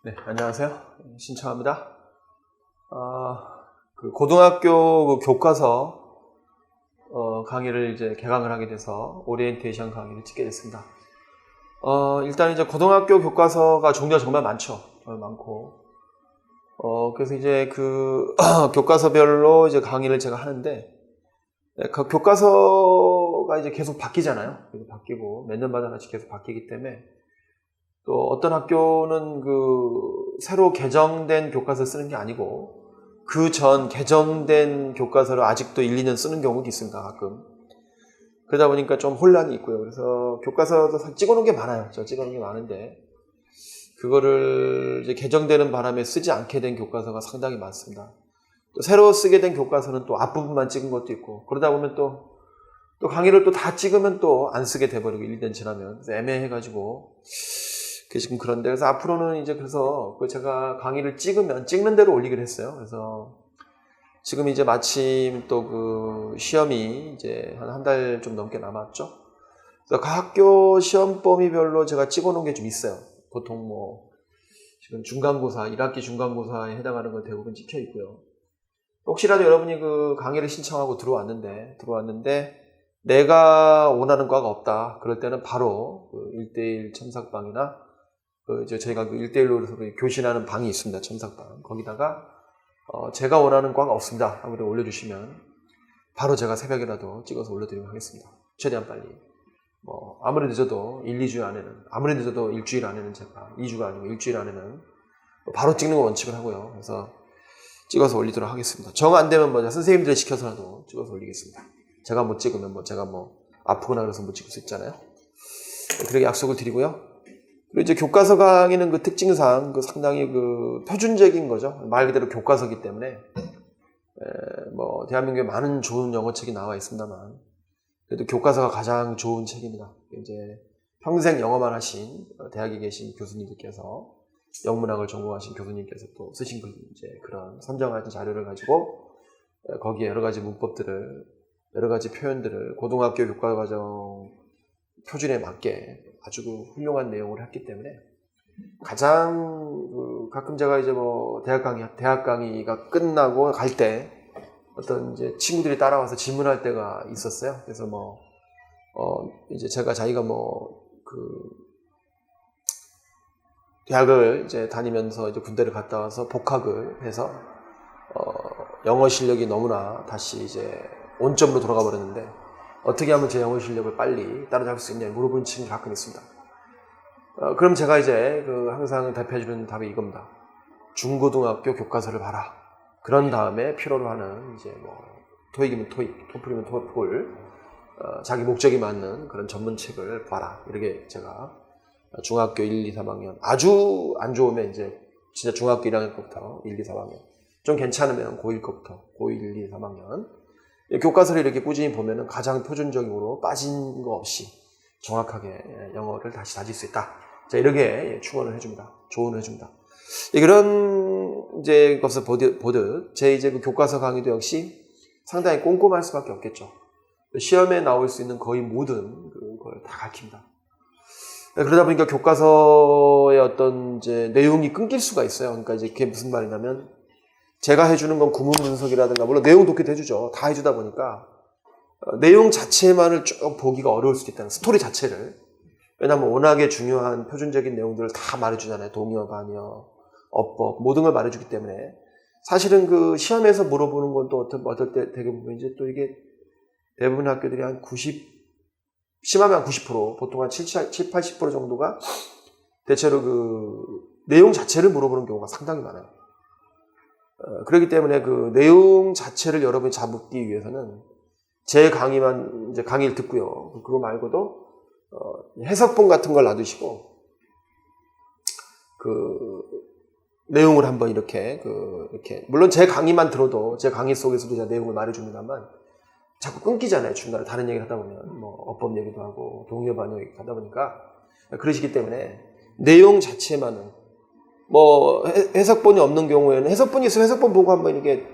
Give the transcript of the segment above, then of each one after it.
네, 안녕하세요. 신청합니다. 고등학교 교과서 강의를 이제 개강을 하게 돼서 오리엔테이션 강의를 찍게 됐습니다. 일단 이제 고등학교 교과서가 종류가 정말 많죠. 정말 많고. 그래서 이제 그 교과서별로 이제 강의를 제가 하는데, 그 교과서가 이제 계속 바뀌잖아요. 계속 바뀌고, 몇 년마다 하나씩 계속 바뀌기 때문에, 또 어떤 학교는 새로 개정된 교과서 쓰는 게 아니고 그 전 개정된 교과서를 아직도 1, 2년 쓰는 경우도 있습니다. 가끔. 그러다 보니까 좀 혼란이 있고요. 그래서 교과서도 찍어놓은 게 많아요. 저 찍어놓은 게 많은데 그거를 이제 개정되는 바람에 쓰지 않게 된 교과서가 상당히 많습니다. 또 새로 쓰게 된 교과서는 또 앞부분만 찍은 것도 있고 그러다 보면 또 강의를 또 다 찍으면 또 안 쓰게 돼버리고 1, 2년 지나면 그래서 애매해가지고 지금 그런데 그래서 앞으로는 이제 그래서 제가 강의를 찍으면 찍는 대로 올리기로 했어요. 그래서 지금 이제 마침 또 시험이 이제 한 달 좀 넘게 남았죠. 그래서 각 학교 시험 범위별로 제가 찍어놓은 게 좀 있어요. 보통 지금 중간고사 1학기 중간고사에 해당하는 건 대부분 찍혀 있고요. 혹시라도 여러분이 강의를 신청하고 들어왔는데 내가 원하는 과가 없다. 그럴 때는 바로 1대1 첨삭방이나 저희가 1대1로 교신하는 방이 있습니다. 첨삭방. 거기다가 제가 원하는 과가 없습니다. 하고 올려주시면 바로 제가 새벽이라도 찍어서 올려드리도록 하겠습니다. 최대한 빨리. 아무리 늦어도 1, 2주 안에는, 아무리 늦어도 일주일 안에는 제가 2주가 아니고 일주일 안에는 바로 찍는 거 원칙을 하고요. 그래서 찍어서 올리도록 하겠습니다. 정 안 되면 선생님들이 시켜서라도 찍어서 올리겠습니다. 제가 못 찍으면 제가 아프거나 그래서 못 찍을 수 있잖아요. 그렇게 약속을 드리고요. 그리고 이제 교과서 강의는 특징상 상당히 표준적인 거죠. 말 그대로 교과서기 때문에 대한민국에 많은 좋은 영어책이 나와 있습니다만 그래도 교과서가 가장 좋은 책입니다. 이제 평생 영어만 하신 대학에 계신 교수님들께서 영문학을 전공하신 교수님께서 또 쓰신 이제 그런 선정하신 자료를 가지고 거기에 여러 가지 문법들을 여러 가지 표현들을 고등학교 교과과정 표준에 맞게 아주 훌륭한 내용을 했기 때문에 가장 가끔 제가 이제 대학 강의가 끝나고 갈 때 어떤 이제 친구들이 따라와서 질문할 때가 있었어요. 그래서 이제 제가 자기가 대학을 이제 다니면서 이제 군대를 갔다 와서 복학을 해서 영어 실력이 너무나 다시 이제 원점으로 돌아가 버렸는데 어떻게 하면 제 영어 실력을 빨리 따라잡을 수 있냐 물어보는 친구가 가끔 있습니다. 그럼 제가 이제 항상 대표해주는 답이 이겁니다. 중고등학교 교과서를 봐라. 그런 다음에 필요로 하는 이제 토익이면 토익, 토플이면 토플, 자기 목적이 맞는 그런 전문책을 봐라. 이렇게 제가 중학교 1, 2, 3학년 아주 안 좋으면 이제 진짜 중학교 1학년 거부터 1, 2, 3학년 좀 괜찮으면 고1 거부터 고1, 1, 2, 3학년 교과서를 이렇게 꾸준히 보면은 가장 표준적으로 빠진 거 없이 정확하게 영어를 다시 다질 수 있다. 자, 이렇게 충원을 해줍니다. 조언을 해줍니다. 이런 이제 것을 보듯 제 이제 교과서 강의도 역시 상당히 꼼꼼할 수밖에 없겠죠. 시험에 나올 수 있는 거의 모든 걸 다 가르칩니다. 그러다 보니까 교과서의 어떤 이제 내용이 끊길 수가 있어요. 그러니까 이제 그게 무슨 말이냐면 제가 해주는 건 구문 분석이라든가 물론 내용 독해도 해주죠. 다 해주다 보니까 내용 자체만을 쭉 보기가 어려울 수도 있다는 스토리 자체를. 왜냐하면 워낙에 중요한 표준적인 내용들을 다 말해주잖아요. 동의어, 반의어, 어법 모든 걸 말해주기 때문에 사실은 시험에서 물어보는 건 또 어떨 때 되게 보면 이제 또 이게 대부분 학교들이 한 90, 심하면 한 90%, 보통 한 70, 80% 정도가 대체로 내용 자체를 물어보는 경우가 상당히 많아요. 그렇기 때문에 내용 자체를 여러분이 잡기 위해서는 제 강의만 이제 강의를 듣고요. 그거 말고도 해석본 같은 걸 놔두시고 내용을 한번 이렇게 물론 제 강의만 들어도 제 강의 속에서도 제가 내용을 말해줍니다만 자꾸 끊기잖아요. 중간에 다른 얘기를 하다 보면 어법 얘기도 하고 동의어 반의어 얘기 하다 보니까 그러시기 때문에 내용 자체만은 해석본이 없는 경우에는 해석본이 있으면 해석본 보고 한번 이렇게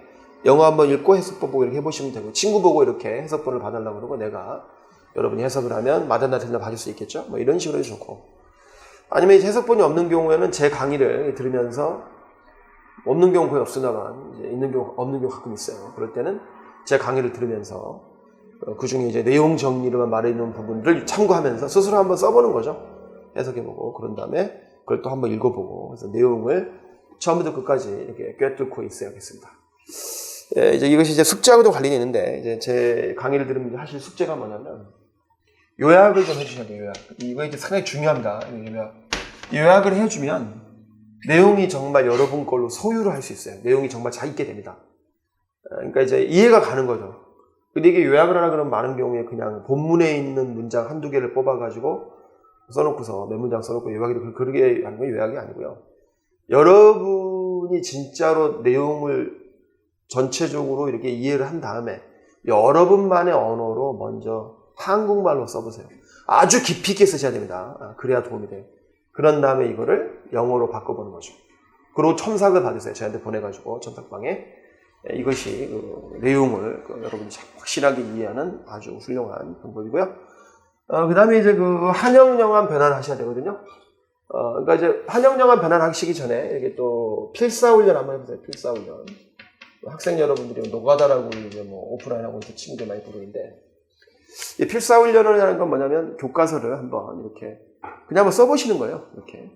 영어 한번 읽고 해석본 보고 이렇게 해보시면 되고 친구 보고 이렇게 해석본을 봐달라고 그러고 내가 여러분이 해석을 하면 맞았나 틀렸나 봐줄 수 있겠죠. 이런 식으로 해도 좋고 아니면 해석본이 없는 경우에는 제 강의를 들으면서 없는 경우 거의 없으나만 이제 있는 경우 없는 경우 가끔 있어요. 그럴 때는 제 강의를 들으면서 그 중에 이제 내용 정리로만 말해놓은 부분들을 참고하면서 스스로 한번 써보는 거죠. 해석해보고 그런 다음에 그걸 또 한번 읽어보고 그래서 내용을 처음부터 끝까지 이렇게 꿰뚫고 있어야겠습니다. 예, 이제 이것이 이제 숙제하고도 관련이 있는데 이제 제 강의를 들으면 하실 숙제가 뭐냐면 요약을 좀 해주셔야 돼요. 요약. 이거 이제 상당히 중요합니다. 요약을 해주면 내용이 정말 여러분 걸로 소유를 할 수 있어요. 내용이 정말 잘 있게 됩니다. 그러니까 이제 이해가 가는 거죠. 근데 이게 요약을 하라 그러면 많은 경우에 그냥 본문에 있는 문장 한두 개를 뽑아가지고 써놓고서 몇 문장 써놓고 요약이 그렇게 하는 건 요약이 아니고요. 여러분이 진짜로 내용을 전체적으로 이렇게 이해를 한 다음에 여러분만의 언어로 먼저 한국말로 써보세요. 아주 깊이 있게 쓰셔야 됩니다. 그래야 도움이 돼요. 그런 다음에 이거를 영어로 바꿔보는 거죠. 그리고 첨삭을 받으세요. 저한테 보내가지고 첨삭방에 이것이 그 내용을 여러분이 확실하게 이해하는 아주 훌륭한 방법이고요. 그 다음에 이제 그 한영영한 변환을 하셔야 되거든요. 그러니까 이제 한영영한 변환 하시기 전에 이렇게 또 필사훈련 한번 해보세요. 필사훈련. 학생 여러분들이 노가다라고 이제 뭐 오프라인하고 친구들 많이 부르는데 이 필사훈련을 하는 건 뭐냐면 교과서를 한번 이렇게 그냥 한번 써보시는 거예요. 이렇게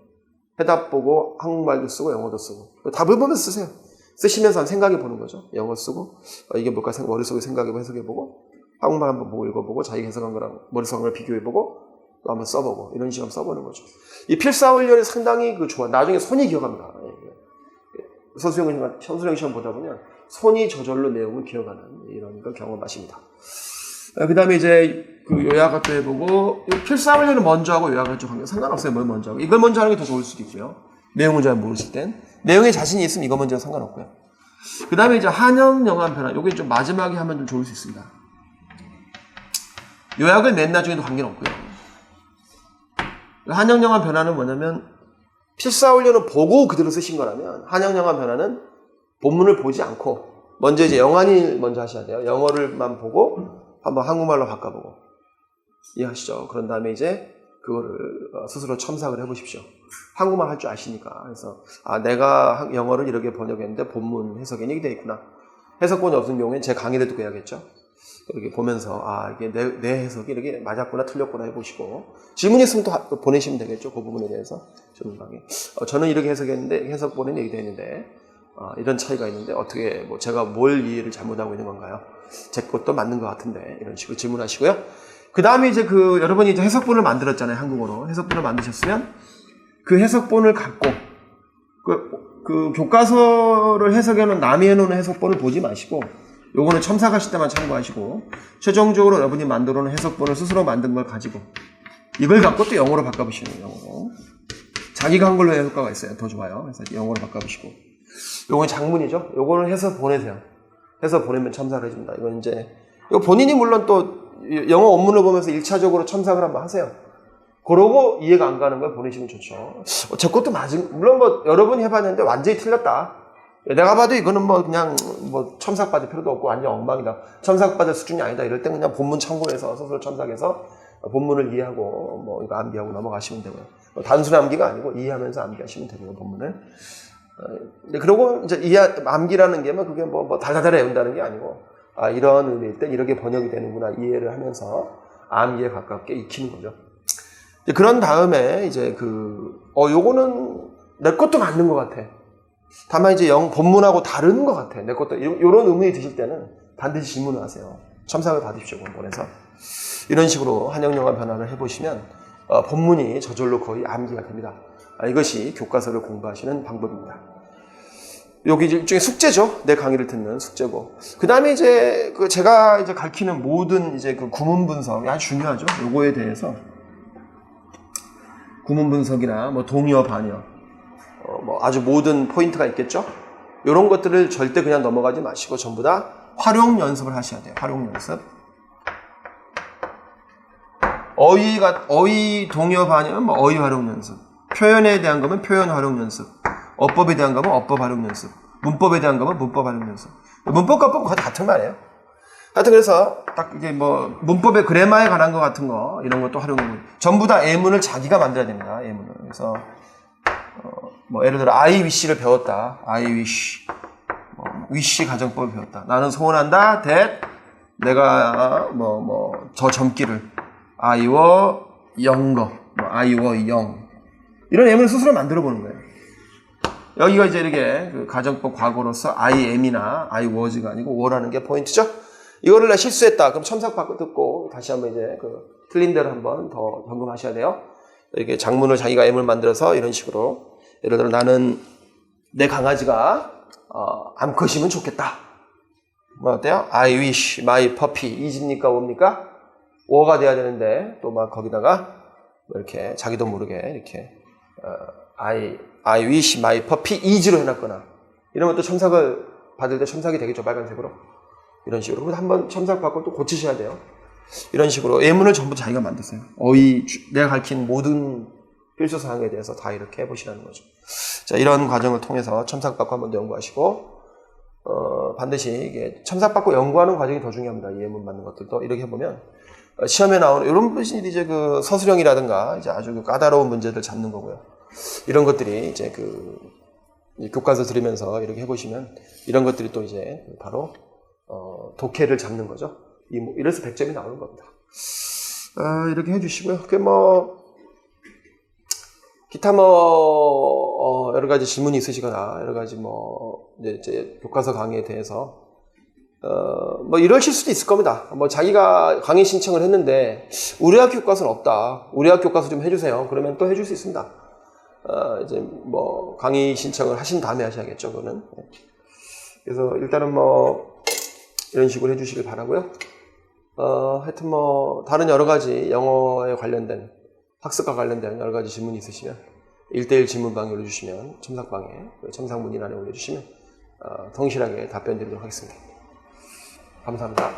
해답 보고 한국말도 쓰고 영어도 쓰고 답을 보면서 쓰세요. 쓰시면서 생각해 보는 거죠. 영어 쓰고 이게 뭘까 머릿속에 생각해보고 해석해보고 한국말 한번 보고 읽어보고 자기가 해석한 거랑 머릿속한 걸 비교해보고 또 한번 써보고 이런 식으로 써보는 거죠. 이 필사훈련이 상당히 좋아. 나중에 손이 기억합니다. 서술형 시험 보다 보면 손이 저절로 내용을 기억하는 이런 걸 경험하십니다. 그 다음에 이제 그 요약도 해보고 필사훈련을 먼저 하고 요약을 좀 하면 상관없어요. 뭘 먼저 하고 이걸 먼저 하는 게 더 좋을 수도 있고요. 내용을 잘 모르실 땐 내용에 자신이 있으면 이거 먼저 상관없고요. 그 다음에 이제 한영영한 변환 요게 좀 마지막에 하면 좀 좋을 수 있습니다. 요약을 맨 나중에도 관계는 없고요. 한영영한 변화는 뭐냐면 필사훈련을 보고 그대로 쓰신 거라면 한영영한 변화는 본문을 보지 않고 먼저 이제 영한일 먼저 하셔야 돼요. 영어를만 보고 한번 한국말로 바꿔보고 이해하시죠? 그런 다음에 이제 그거를 스스로 첨삭을 해보십시오. 한국말 할 줄 아시니까. 그래서 내가 영어를 이렇게 번역했는데 본문 해석이 이렇게 되어 있구나. 해석본이 없는 경우에는 제 강의를 듣고 해야겠죠. 이렇게 보면서 이게 내 해석이 이렇게 맞았구나 틀렸구나 해보시고 질문 있으면 또 보내시면 되겠죠. 그 부분에 대해서 전문방에 저는 이렇게 해석했는데 해석본은 얘기 되는데 이런 차이가 있는데 어떻게 제가 뭘 이해를 잘못하고 있는 건가요? 제 것도 맞는 것 같은데 이런 식으로 질문하시고요. 그 다음에 이제 여러분이 이제 해석본을 만들었잖아요. 한국어로 해석본을 만드셨으면 그 해석본을 갖고 그 교과서를 해석해놓은 남이 해놓은 해석본을 보지 마시고 요거는 첨삭하실 때만 참고하시고 최종적으로 여러분이 만들어 놓은 해석본을 스스로 만든 걸 가지고 이걸 갖고 또 영어로 바꿔보시는 거예요. 영어로. 자기가 한글로 해야 효과가 있어요. 더 좋아요. 그래서 영어로 바꿔보시고 요건 장문이죠. 요거는 해서 보내세요. 해서 보내면 첨삭을 해줍니다. 이건 이제 이거 본인이 물론 또 영어 원문을 보면서 1차적으로 첨삭을 한번 하세요. 그러고 이해가 안 가는 걸 보내시면 좋죠. 제 것도 물론 여러분이 해봤는데 완전히 틀렸다. 내가 봐도 이거는 그냥 첨삭받을 필요도 없고 완전 엉망이다. 첨삭받을 수준이 아니다. 이럴 땐 그냥 본문 참고해서 스스로 첨삭해서 본문을 이해하고 이거 암기하고 넘어가시면 되고요. 단순 암기가 아니고 이해하면서 암기하시면 되고요. 본문을. 그리고 이제 암기라는 게 그게 달달달 외운다는 게 아니고 이런 의미일 땐 이렇게 번역이 되는구나 이해를 하면서 암기에 가깝게 익히는 거죠. 그런 다음에 이제 요거는 내 것도 맞는 것 같아. 다만 이제 본문하고 다른 것 같아. 내 것도 이런 의문이 드실 때는 반드시 질문을 하세요. 첨삭을 받으십시오. 본문에서. 이런 식으로 한영영한 변화를 해보시면 본문이 저절로 거의 암기가 됩니다. 이것이 교과서를 공부하시는 방법입니다. 여기 일종의 숙제죠. 내 강의를 듣는 숙제고. 그 다음에 이제 제가 이제 가르치는 모든 이제 구문 분석이 아주 중요하죠. 요거에 대해서 구문 분석이나 동의어, 반의어, 아주 모든 포인트가 있겠죠. 이런 것들을 절대 그냥 넘어가지 마시고 전부 다 활용 연습을 하셔야 돼요. 활용 연습. 어휘, 동의어, 반의어는 어휘 활용 연습. 표현에 대한 거면 표현 활용 연습. 어법에 대한 거면 어법 활용 연습. 문법에 대한 거면 문법 활용 연습. 문법과 어법은 거의 같은 말이에요. 하여튼 그래서 딱 이제 뭐 문법의 그래마에 관한 것 같은 거 이런 것도 활용하고 전부 다 예문을 자기가 만들어야 됩니다. 예문을. 그래서 뭐 예를 들어 I wish를 배웠다. I wish. wish 가정법을 배웠다. 나는 소원한다. that 내가 저 젊기를 I were younger. I were young. 이런 예문을 스스로 만들어 보는 거예요. 여기가 이제 이렇게 그 가정법 과거로서 I am이나 I was가 아니고 were라는 게 포인트죠. 이거를 나 실수했다. 그럼 첨삭 바꿔 듣고 다시 한번 이제 그 틀린 대로 한번 더 점검하셔야 돼요. 이렇게 장문을 자기가 am을 만들어서 이런 식으로 예를 들어 나는 내 강아지가 암컷이면 좋겠다. 뭐 어때요? I wish my puppy is입니까? 뭡니까? were가 돼야 되는데 또 막 거기다가 이렇게 자기도 모르게 이렇게 I wish my puppy is로 해놨거나 이러면 또 첨삭을 받을 때 첨삭이 되겠죠. 빨간색으로. 이런 식으로. 그래서 한번 첨삭 받고 또 고치셔야 돼요. 이런 식으로 예문을 전부 자기가 만드세요. 내가 가르친 모든 필수 사항에 대해서 다 이렇게 해보시라는 거죠. 자, 이런 과정을 통해서 첨삭 받고 한번 연구하시고 반드시 이게 첨삭 받고 연구하는 과정이 더 중요합니다. 이 예문 만든 것들도 이렇게 해보면 시험에 나오는 이런 것이 이제 그 서술형이라든가 이제 아주 그 까다로운 문제들 잡는 거고요. 이런 것들이 이제 그 교과서 들으면서 이렇게 해보시면 이런 것들이 또 이제 바로 독해를 잡는 거죠. 이래서 100점이 나오는 겁니다. 이렇게 해주시고요. 그 기타 여러 가지 질문이 있으시거나 여러 가지 이제 교과서 강의에 대해서 이러실 수도 있을 겁니다. 자기가 강의 신청을 했는데 우리 학교 교과서는 없다. 우리 학교 교과서 좀 해주세요. 그러면 또 해줄 수 있습니다. 이제 강의 신청을 하신 다음에 하셔야겠죠, 그거는. 그래서 일단은 이런 식으로 해주시길 바라고요. 하여튼 다른 여러 가지 영어에 관련된 학습과 관련된 여러 가지 질문이 있으시면 1대1 질문방에 올려주시면 첨삭방에 첨삭 문의란에 올려주시면 성실하게 답변 드리도록 하겠습니다. 감사합니다.